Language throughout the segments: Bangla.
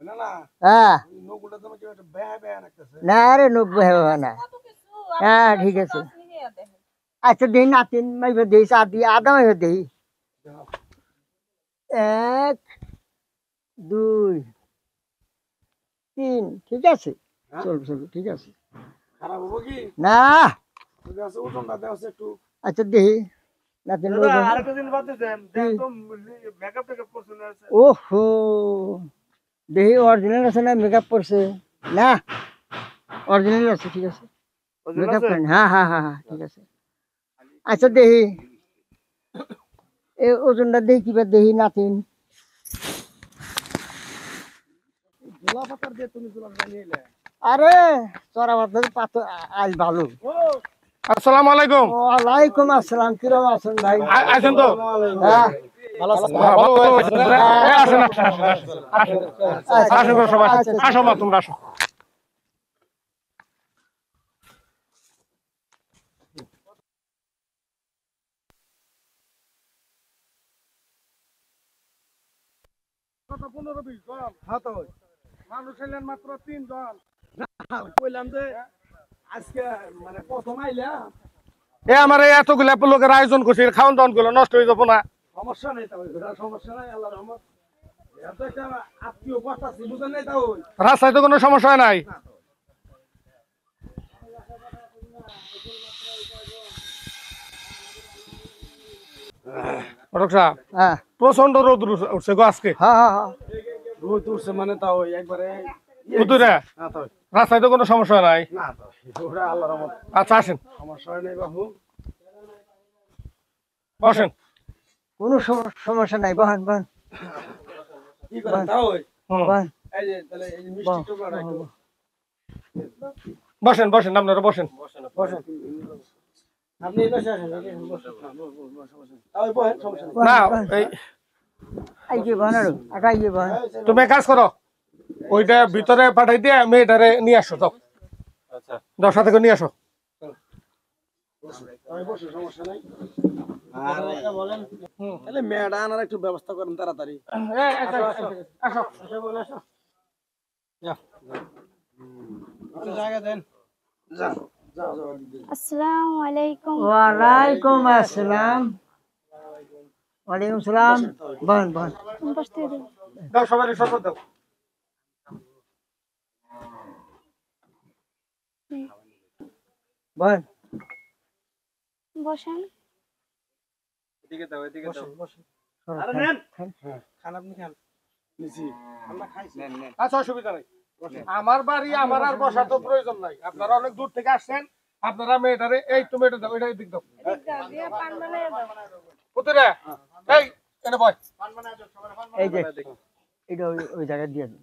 না না হ্যাঁ নকুলটা তোমার কি একটা বেহা বেহা লাগতেছে। না রে 90 হবে না। হ্যাঁ ঠিক আছে। আচ্ছা দেই নাতিন মাইবে দেই চা দিয়ে আদা মাইবে দেই 1 2 3 ঠিক আছে চল চল ঠিক আছে খারাপ হবো কি? না ঠিক আছে ওজনটা দেওয়া একটু। আচ্ছা দেই নাতিন দাদা আরেকটা দিন বাদ দেন তো মেকআপ টেকআপ করছেন আছে। ওহো দেহি অরিজিনাল আছে না মেকআপ করছে না অরিজিনাল আছে ঠিক আছে মেকআপ করেন হ্যাঁ হ্যাঁ হ্যাঁ হ্যাঁ ঠিক আছে আচ্ছা দেহি এই ওজনটা দেহি কিবা দেহি নাতিন গোলা পাতার দিয়ে তুমি গোলা বানিয়ে এলে। আরে চড়া বাজার পাত আজ ভালো আসসালামু আলাইকুম। ওয়ালাইকুম আসসালাম কিরম আছেন ভাই আছেন তো? হ্যাঁ ভালো আছেন? ভালো আছেন? আসেন আসেন তো সবাই, আসো মা তোমরা আসো। কত 15-20 জন? হ্যাঁ তো মানুষ এলেন মাত্র 3 জন। কইলাম যে আজকে মানে প্রথম আইলাম, আমার এই এতগুলা লোকের আয়োজন করছি, খাওয়ান দাওয়ান গুলো নষ্ট হয়ে যাবো না। সমস্যা নেই তাও, সমস্যা নাই আল্লাহর রহমত। এত একটা আত্মীয় পাঠাচ্ছি বুঝেন নাই তাও। রাস্তায় তো কোনো সমস্যা নাই। হ্যাঁ প্রচন্ড রোদ উঠছে গো আজকে। হ্যাঁ হ্যাঁ রোদ উঠছে মানে তাও একবারে উদুরে না তো রাস্তায় তো কোনো সমস্যা নাই। না তো ওরা আল্লাহর রহমত আচ্ছা আসেন সমস্যা নেই বাবু। বসেন। কোনো সমস্যা নাই বহান বহান কি করেন তাও? বহান এই যে তাহলে এই যে মিষ্টি টুকরা একটু বসেন বসেন আপনারা বসেন। বসেন। আপনি এই পাশে আসেন, এই যে বসেন। বসেন। তাও বসেন, সমস্যা নেই। না এই আই যে বহান আর আগাই যে বহান তুমি এক কাজ করো, ওইটা ভিতরে পাঠাই দিয়ে মেয়েটারে নিয়ে আসো তো। আচ্ছা 10 থেকে নিয়ে আসো। তাই বসে সমস্যা নাই। আর বলেন তাহলে মেয়েটা আনার একটু ব্যবস্থা করেন তাড়াতাড়ি। আসো বলে আসো। যাও জায়গা দেন। যাও যাও যাও। আসসালামু আলাইকুম। ওয়ালাইকুম আসসালাম ওয়ালাইকুম সালাম বহান বহান বসতে দিন। দাও সবাই শরবত দাও। বহান বসেন। এদিকে দাও, এদিকে দাও। বসেন। আরে নেন। হ্যাঁ, খান আপনি খান। নিছি। আমরা খাইছি। নেন নেন। আচ্ছা অসুবিধা নাই। আমার বাড়ি আমার আর বসার তো প্রয়োজন নাই, আপনারা অনেক দূর থেকে আসছেন। আপনারা মেয়েটারে এই তুমি এটা দাও, এটা দিক দাও। পুতুরে এই এনে বয়। এই যে এটা ওই জায়গায় দিয়ে দিন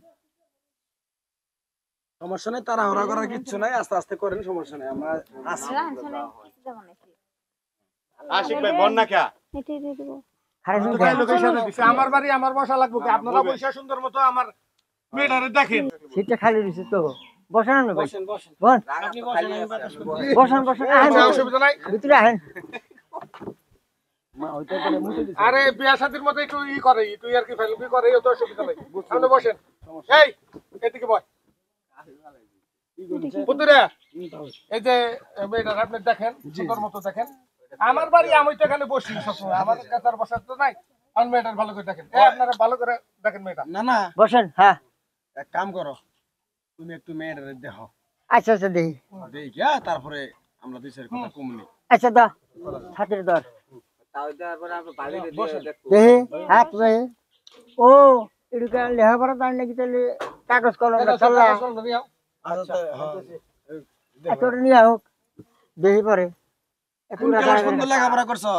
সমস্যা নাই, তাড়াহুড়া করার কিচ্ছু নাই, আস্তে আস্তে করেন, সমস্যা নাই। আমরা আসি। আশিক ভাই বন্যা কে এটাই দিয়ে দেবো। খারাপ ভাই লোকের সাথে দিছে, আমার বাড়ি আমার বসা লাগবে কি? আপনারা বসে সুন্দর মতো আমার মেয়েটারে দেখেন। সিটটা খালি দিছে তো বসান না ভাই বসেন বসেন। বহান আপনি বসেন, আমি বাতাস করি। বসান বসান আহেন আচ্ছা, অসুবিধা নাই। ভিতরে আহেন মা ওইটা করে মুছে দিছে। আরে বিয়া শাদীর মতো একটু ই করে, তুই আর কি ফেলবি করে, এই তো অসুবিধা নাই। আপনি বসেন। এই এদিকে বয়। পুতুরে এই যে মেয়েটার আপনি দেখেন, সুন্দর মতো দেখেন। আমার বাড়ি আমি তো এখানে বসি সবসময়, আমার কাছে আর বসার তো নাই। আর মেয়েটার ভালো করে দেখেন, এই আপনারা ভালো করে দেখেন মেয়েটা। না না, বসেন হ্যাঁ এক কাম করো, তুমি একটু মেয়েটারে দেখো। আচ্ছা আচ্ছা দেখি দেখি তারপরে আমরা দুই চার কথা কমনি। আচ্ছা দা ছাতির দর দেখি হ্যাঁ তুমি ও এদিকে লেখাপড়া তার নাকি তাহলে কাগজ কলম চল্লা আচ্ছা এতটা নিয়ে হোক দেখি পরে কোন ক্লাস পর্যন্ত লেখাপড়া করছো?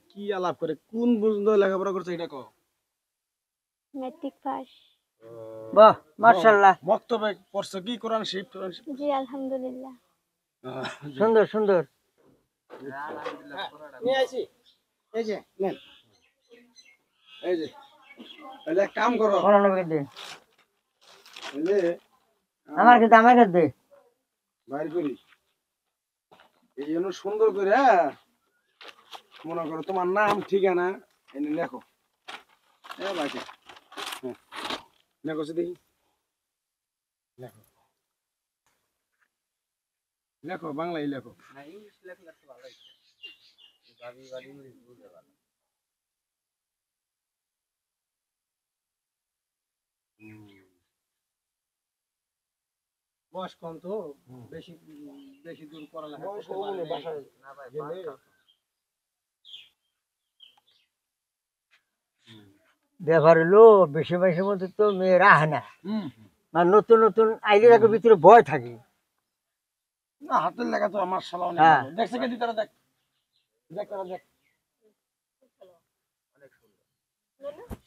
কি আলাপ করে কোন পর্যন্ত লেখাপড়া করছো এটা কও। Matric pass. বাহ মাশাআল্লাহ মক্তবে পড়ছো কি? কোরআন শরীফ কোরআন শরীফ? জি আলহামদুলিল্লাহ। সুন্দর সুন্দর নিয়ে আইছি। এই যে নেন, এই যে তাহলে এক কাম করো, কলম দে এই যে আমার কাছে দে বাইর করি, এই জন্য সুন্দর করে মনে করো তোমার নাম ঠিকানা এনে লেখো। বাকি লেখো সে দেখি লেখো লেখো বাংলায় লেখো বয়স কম তো বেশি বেশি দূর পড়ালেখা বয়স কম হলে বাসায় গেলে ব্যাপার হলো বেশি বয়সের মধ্যে তো মেয়েরা আহে না আর নতুন নতুন আইলে তাকে ভিতরে ভয় থাকে। না হাতের লেখা তো আমার শালা অনেক হ্যাঁ। ভালো। দেখছে কি তারা দেখ দেখ তারা দেখ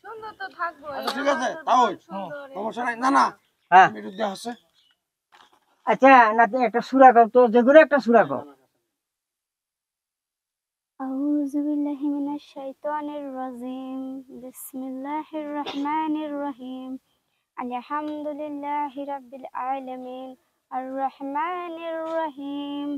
সুন্দর তো থাকবো আচ্ছা ঠিক আছে তাও সমস্যা নাই না না হ্যাঁ বিরুদ্ধে আছে আচ্ছা নাতি একটা সূরা কও তো, যে কোনো একটা সূরা কও। أعوذ بالله من الشيطان الرجيم بسم الله الرحمن الرحيم الحمد لله رب العالمين الرحمن الرحيم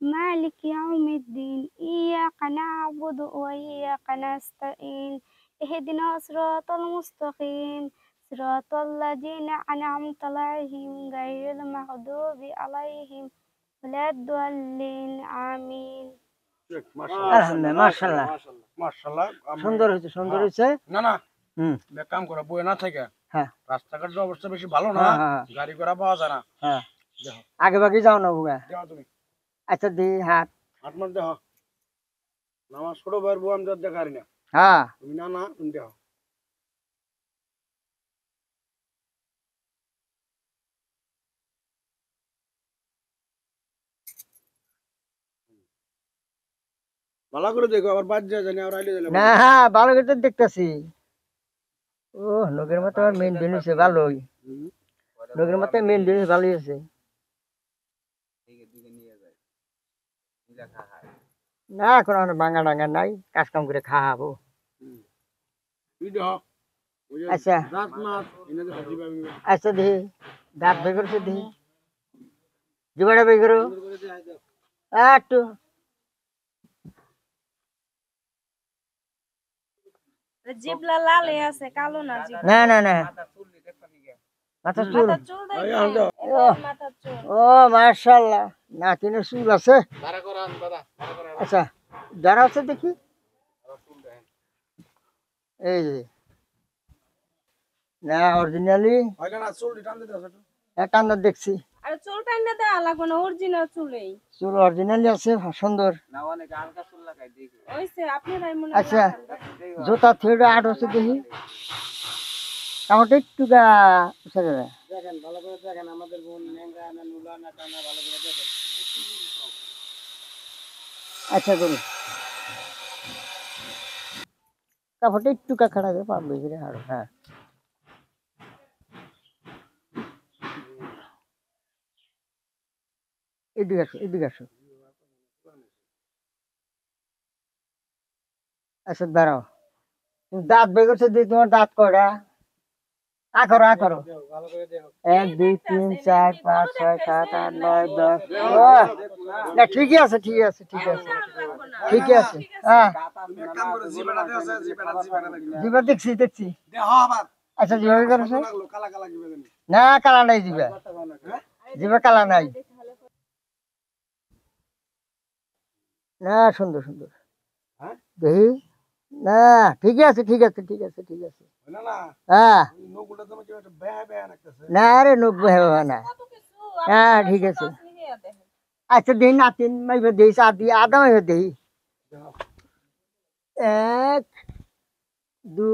مالك يوم الدين إياك نعبد وإياك نستعين اهدنا الصراط المستقيم صراط الذين أنعمت عليهم غير المغضوب عليهم ولا الضالين آمين আলহামদুলিল্লাহ মাশাআল্লাহ মাশাআল্লাহ সুন্দর হয়েছে সুন্দর হয়েছে। না না হুম এক কাম করো বই না থাকে হ্যাঁ রাস্তাঘাটের অবস্থা বেশি ভালো না হ্যাঁ, হ্যাঁ। গাড়ি ঘোড়া পাওয়া যায় না হ্যাঁ দেখো আগে বাকি যাও না বুগা। দেখো তুমি আচ্ছা দি হাত হাত মার দেখো না, আমার ছোট ভাইয়ের বউ আমি তো দেখারি না হ্যাঁ তুমি না না তুমি দেখো ভালো করে দেখো আবার বাদ যায় জানি আর আইলে জানি না ভালো করে তো দেখতেছি। ও লোকের মতো আর মেনটেন হয়েছে ভালোই, লোকের মতো মেনটেন ভালোই আছে। না এখন আমার ভাঙা ডাঙ্গা নাই, কাজ কাম করে খাওয়াবো। তুই দেখো ওই যে আচ্ছা রাত মাছ এনে যে হাজি পাবি আচ্ছা দেখি দাঁত বের করছে দেখি, জিবাটা বের করো একটু। জিবলা লাল আছে কালো না জিব না না না মাথার চুল, মাথার চুল এই দেখো আনতো। এবার মাথার চুল ও মাশাআল্লাহ নাতিনের চুল আছে। আচ্ছা যারা আছে দেখি এই যে না অরিজিনালি হয়তো না চুল টান দিতে আছে একান্ন দেখছি, আর চুল টাইনা দেওয়া লাগবে না অরিজিনাল চুলেই চুল অরিজিনালি আছে সুন্দর। ওইসে আপনারাই মনে আচ্ছা জুতা থিয়েটা আট হচ্ছে দেখি কামড়টা একটু গা উঠে যাবে। দেখেন ভালো করে দেখেন আমাদের বোন লেঙ্গা না নুলা না টানা ভালো করে দেখেন আচ্ছা করুন কাপড়টা একটু কাখাড়া করে পাবো এখানে আরো। হ্যাঁ এদিকে আসো এদিকে আসো। আচ্ছা দাঁড়াও, তুমি দাঁত বের করছো দিয়ে তোমার দাঁত কয়টা? আখরো আখরো ভালো করে দেখো 1 2 3 4 5 6 7 8 9 10। না ঠিকই আছে ঠিকই আছে ঠিক আছে ঠিকই আছে। হ্যাঁ এক কাম করে জিবাটা দেওয়া আছে জিবাটা দেখি জিবা দেখছি দেখছি। দেখো আবার আচ্ছা জিবা বের করছো? লাগলো কালা কালা কি বেজানি না কালা নাই জিবা, জিবা কালা নাই। না সুন্দর সুন্দর হ্যাঁ দেখি না ঠিকই আছে ঠিক আছে ঠিক আছে ঠিক আছে। না না হ্যাঁ নকুলটা তোমার কি একটা বেয়া বেয়া লাগতেছে না রে নব্বই হবে না। কত কিছু হ্যাঁ ঠিক আছে। আচ্ছা দেই নাতিন মাইবে দেই আদি আদা মাইবে দেই 1 2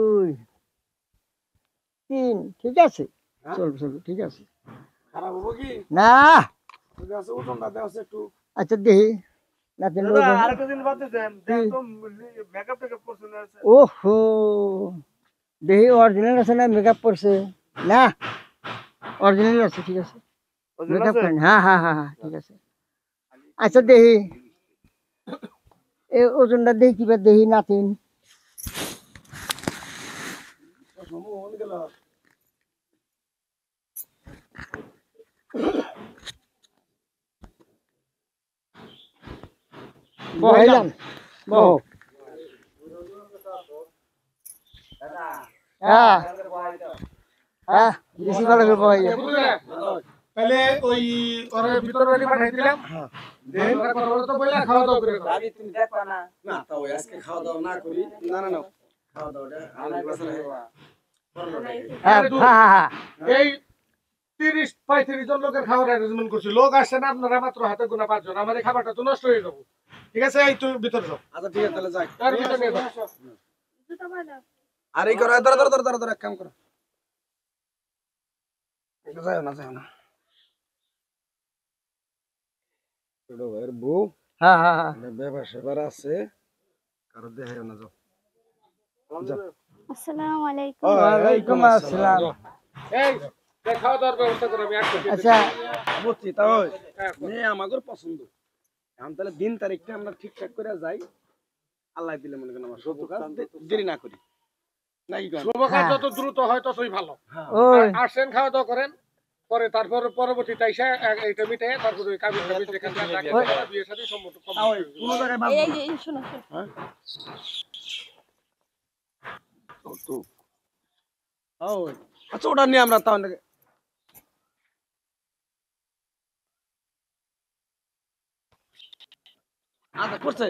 3 ঠিক আছে চল চল ঠিক আছে। খারাপ হবো কি না ঠিক আছে উঠোনটা দেওয়া আছে একটু আচ্ছা দেই নাতিন আরেকটা দিন বাদ দেন দেন তো মেকআপ টেকআপ করছেন না ওহো দেহি অরিজিনাল আছে না মেকআপ করছে? না অরিজিনাল আছে ঠিক আছে মেকআপ করেন। হ্যাঁ হ্যাঁ হ্যাঁ হ্যাঁ ঠিক আছে। আচ্ছা দেহি এই ওজনটা দেখি কিবা দেহি নাতিন। মন গেল বহাইলাম বহ। হ্যাঁ হ্যাঁ বেশি ভালো করে পাওয়া যায় বুঝলে? তাহলে ওই ওর ভিতরে বাড়ি পাঠাই দিলাম দেন কথা বলে তো বইলা খাওয়া দাওয়া করে দাও। না তাও আজকে খাওয়া দাওয়া না করি না না না খাওয়া দাওয়াটা আলাদা বাসায় হ্যাঁ হ্যাঁ হ্যাঁ এই 30-35 জন লোকের খাবার অ্যারেঞ্জমেন্ট করছি, লোক আসছে না আপনারা মাত্র হাতে গোনা 5 জন, আমার এই খাবারটা তো নষ্ট হয়ে যাবে। ঠিক আছে, এই তুমি ভিতরে যাও, আচ্ছা ঠিক আছে তাহলে যাই তার ভিতরে নিয়ে যাও। আর এই করো ধরো ধরো ধরো ধরো ধরো এক কাম করো এটা যাও না ছোট ভাইয়ের বউ হ্যাঁ হ্যাঁ হ্যাঁ ব্যাপার সেবার আছে কারো দেখায় না যাও আসসালামু আলাইকুম। ওয়ালাইকুম আসসালাম এই এই খাওয়া দাওয়ার ব্যবস্থা করে আমি একটা আচ্ছা বুঝছি তাই হ্যাঁ, মেয়ে আমাদের পছন্দ এখন তাহলে দিন তারিখটা আমরা ঠিকঠাক করে যাই আল্লাহ দিলে মনে করেন আমার সব কাজ দেরি না করি নাকি কন? শুভ কাজ যত দ্রুত হয় ততই ভালো। ওই আসেন খাওয়া দাওয়া করেন, পরে তারপর পরবর্তীতে এসে এইটা মিটে তারপরে ওই কাবিন টাবিন যেখানে যা লাগে করা, বিয়ের সাথে সম্মত তাও কোনো জায়গায় বাদ এই যে শোনো তো ওই আচ্ছা ওটা নিয়ে আমরা তাহলে আচ্ছা করছে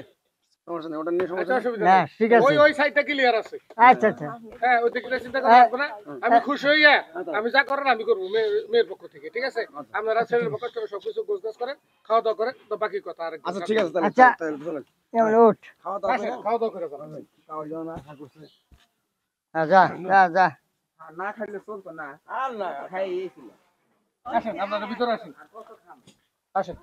সমস্যা নেই ওটা নিয়ে সমস্যা নেই। অসুবিধা না নেই। ঠিক আছে ওই সাইডটা ক্লিয়ার আছে। আচ্ছা আচ্ছা হ্যাঁ ওই দিকটা চিন্তা করা লাগবে না। আমি খুশি হইয়া আমি যা করার আমি করবো মেয়ের পক্ষ থেকে। ঠিক আছে, আপনারা ছেলের পক্ষ থেকে সবকিছু গোছগাছ করেন, খাওয়া দাওয়া করেন, তো বাকি কথা আর আচ্ছা ঠিক আছে তাহলে আচ্ছা। তাহলে চলেন। এমন ওঠ খাওয়া দাওয়া করে খাওয়া দাওয়া করে যান। খাওয়া দাওয়া না আশা করছে হ্যাঁ যা যা যা না খাইলে চলতো না আর না খাই আসেন আপনারা ভিতরে আসেন, আসেন।